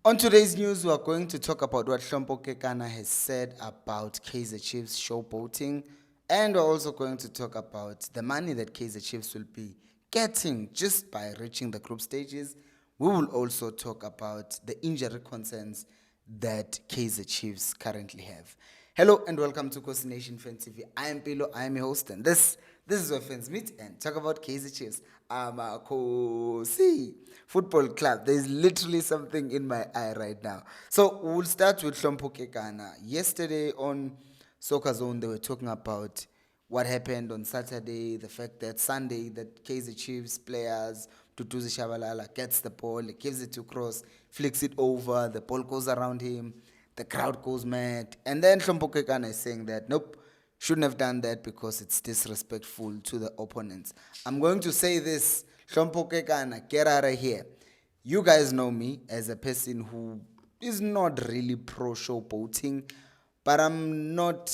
On today's news, we are going to talk about what Hlompho Kekana has said about Kaizer Chiefs showboating, and we're also going to talk about the money that Kaizer Chiefs will be getting just by reaching the group stages. We will also talk about the injury concerns that Kaizer Chiefs currently have. Hello and welcome to Khosi Nation Fan TV. I am Pilo, I am your host, and this is where fans meet and talk about Kaizer Chiefs. I'm a Khosi Football Club. There's literally something in my eye right now. So we'll start with Hlompho Kekana. Yesterday on Soccer Zone, they were talking about what happened on Saturday, the fact that Sunday that Kaizer Chiefs players Tutuzi Shabalala gets the ball, gives it to Cross, flicks it over, the ball goes around him, the crowd goes mad, and then Hlompho Kekana is saying that nope, shouldn't have done that because it's disrespectful to the opponents. I'm going to say this, Hlompho Kekana, get out of here. You guys know me as a person who is not really pro showboating, but I'm not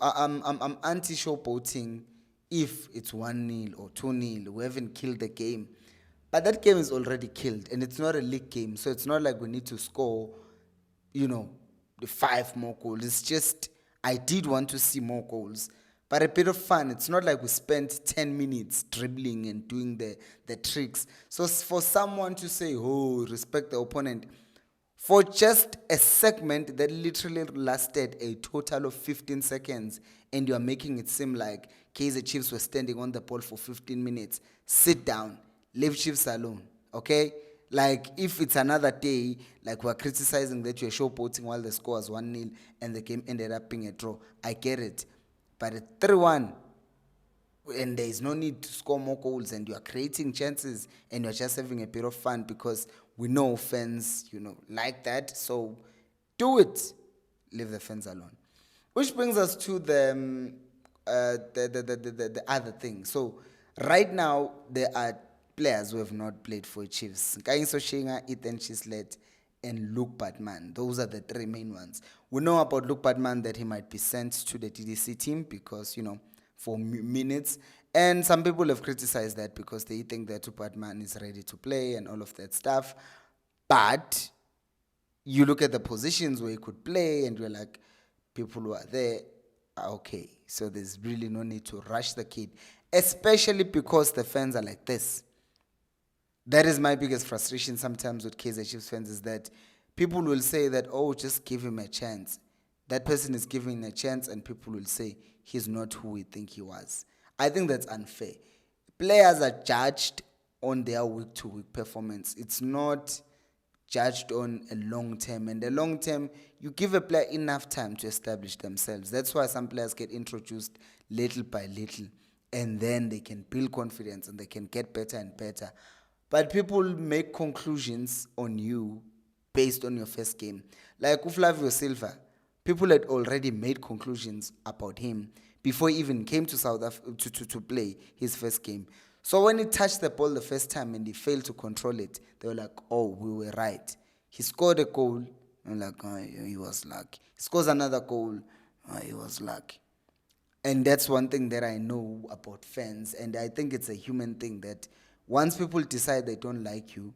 I'm anti showboating if it's 1-0 or 2-0. We haven't killed the game. But that game is already killed and it's not a league game. So it's not like we need to score, the 5 more goals. It's just I did want to see more goals. But a bit of fun. It's not like we spent 10 minutes dribbling and doing the tricks. So for someone to say, oh, respect the opponent, for just a segment that literally lasted a total of 15 seconds, and you are making it seem like Kaizer Chiefs were standing on the ball for 15 minutes. Sit down. Leave Chiefs alone. Okay? Like, if it's another day, like we're criticizing that you're showboating while the score was 1-0 and the game ended up being a draw, I get it. But at 3-1, and there is no need to score more goals and you are creating chances and you're just having a bit of fun because we know fans, like that. So do it. Leave the fans alone. Which brings us to the other thing. So right now there are players who have not played for Chiefs. Kaizer Chiefs, Ethan Chislet, and Luke Batman. Those are the 3 main ones. We know about Luke Batman that he might be sent to the TDC team because, for minutes. And some people have criticized that because they think that Luke Batman is ready to play and all of that stuff. But you look at the positions where he could play and you're like, people who are there are okay. So there's really no need to rush the kid, especially because the fans are like this. That is my biggest frustration sometimes with Kaizer Chiefs fans is that people will say that, oh, just give him a chance. That person is giving a chance and people will say he's not who we think he was. I think that's unfair. Players are judged on their week-to-week performance. It's not judged on a long term. And the long term, you give a player enough time to establish themselves. That's why some players get introduced little by little, and then they can build confidence and they can get better and better. But people make conclusions on you based on your first game. Like Flavio Silva, people had already made conclusions about him before he even came to South Africa to play his first game. So when he touched the ball the first time and he failed to control it, they were like, oh, we were right. He scored a goal. I'm like, oh, he was lucky. He scores another goal. Oh, he was lucky. And that's one thing that I know about fans. And I think it's a human thing that once people decide they don't like you,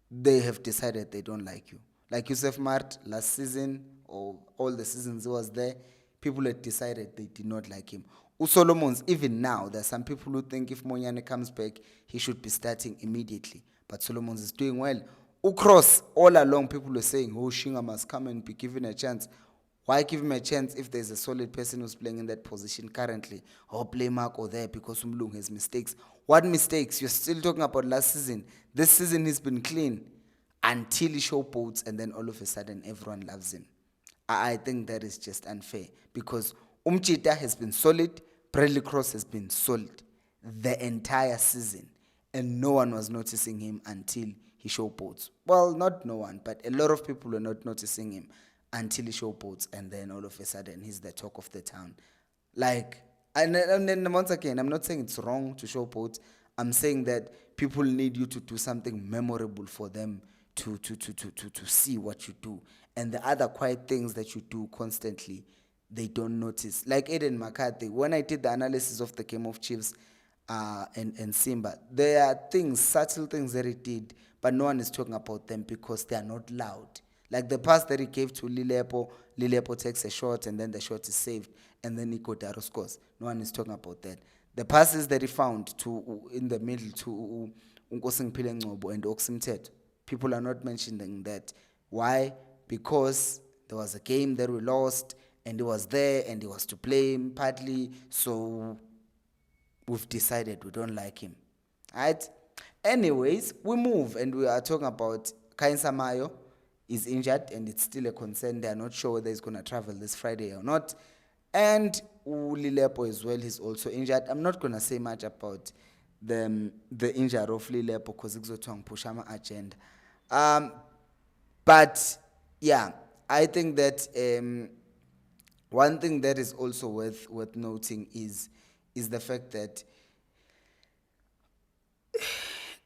they have decided they don't like you. Like Yusuf Mart last season or all the seasons he was there, people had decided they did not like him. Solomons, even now, there are some people who think if Monyane comes back, he should be starting immediately. But Solomons is doing well. Ukross, all along, people were saying, oh, Shinga must come and be given a chance. Why give him a chance if there's a solid person who's playing in that position currently? Or play Mark or there because Umlung has mistakes. What mistakes? You're still talking about last season. This season he's been clean until he showboats and then all of a sudden everyone loves him. I think that is just unfair because Umchita has been solid, Bradley Cross has been solid the entire season and no one was noticing him until he showboats. Well, not no one, but a lot of people were not noticing him until he showboats and then all of a sudden he's the talk of the town. Like, and then once again, I'm not saying it's wrong to showboat. I'm saying that people need you to do something memorable for them to see what you do. And the other quiet things that you do constantly, they don't notice. Like Aiden McCarthy, when I did the analysis of the game of Chiefs and Simba, there are things, subtle things that he did, but no one is talking about them because they are not loud. Like the pass that he gave to Lilepo takes a shot and then the shot is saved and then Nico Daro scores. No one is talking about that. The passes that he found to in the middle to Nkosingphile Ngcobo and Oximtet, people are not mentioning that. Why? Because there was a game that we lost and he was there and he was to blame partly, so we've decided we don't like him. Right? Anyways, we move and we are talking about Kaizer Mayo is injured and it's still a concern. They are not sure whether he's going to travel this Friday or not. And Lilepo as well, he's also injured. I'm not going to say much about the injury of Lilepo because it's going to push my agenda. But yeah, I think that one thing that is also worth noting is the fact that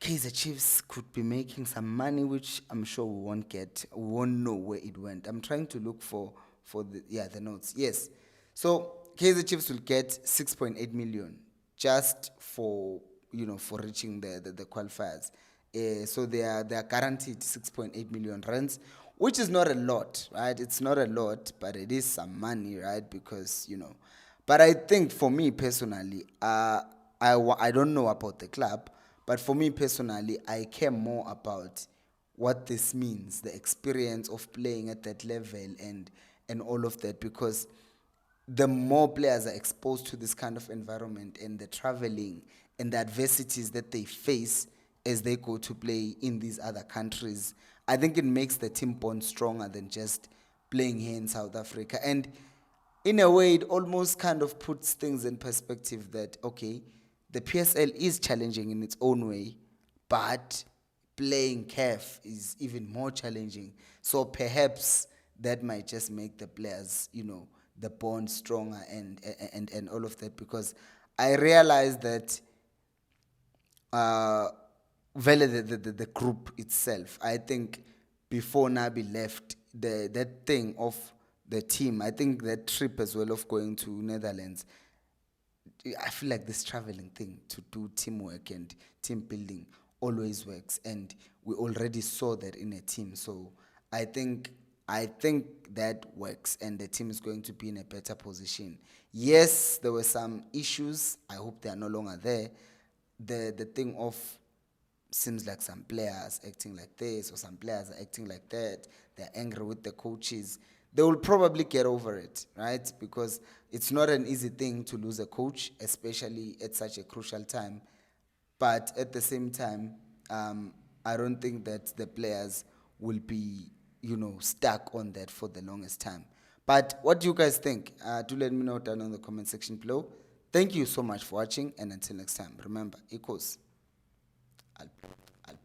Kaizer Chiefs could be making some money, which I'm sure we won't get. We won't know where it went. I'm trying to look for the notes. Yes, so Kaizer Chiefs will get 6.8 million just for for reaching the qualifiers. So they are guaranteed 6.8 million rands, which is not a lot, right? It's not a lot, but it is some money, right? Because But I think for me personally, I don't know about the club, but for me personally, I care more about what this means, the experience of playing at that level and all of that, because the more players are exposed to this kind of environment and the traveling and the adversities that they face as they go to play in these other countries, I think it makes the team bond stronger than just playing here in South Africa. And in a way, it almost kind of puts things in perspective that, okay, the PSL is challenging in its own way, but playing CAF is even more challenging. So perhaps that might just make the players, the bond stronger and all of that, because I realize that vele the group itself, I think before Nabi left, that thing of the team, I think that trip as well of going to Netherlands, I feel like this traveling thing to do teamwork and team building always works, and we already saw that in a team. So I think that works, and the team is going to be in a better position. Yes, there were some issues. I hope they are no longer there. The thing of seems like some players acting like this or some players are acting like that. They're angry with the coaches. They will probably get over it, right? Because it's not an easy thing to lose a coach, especially at such a crucial time. But at the same time, I don't think that the players will be, stuck on that for the longest time. But what do you guys think? Do let me know down in the comment section below. Thank you so much for watching, and until next time, remember, equals. Al, al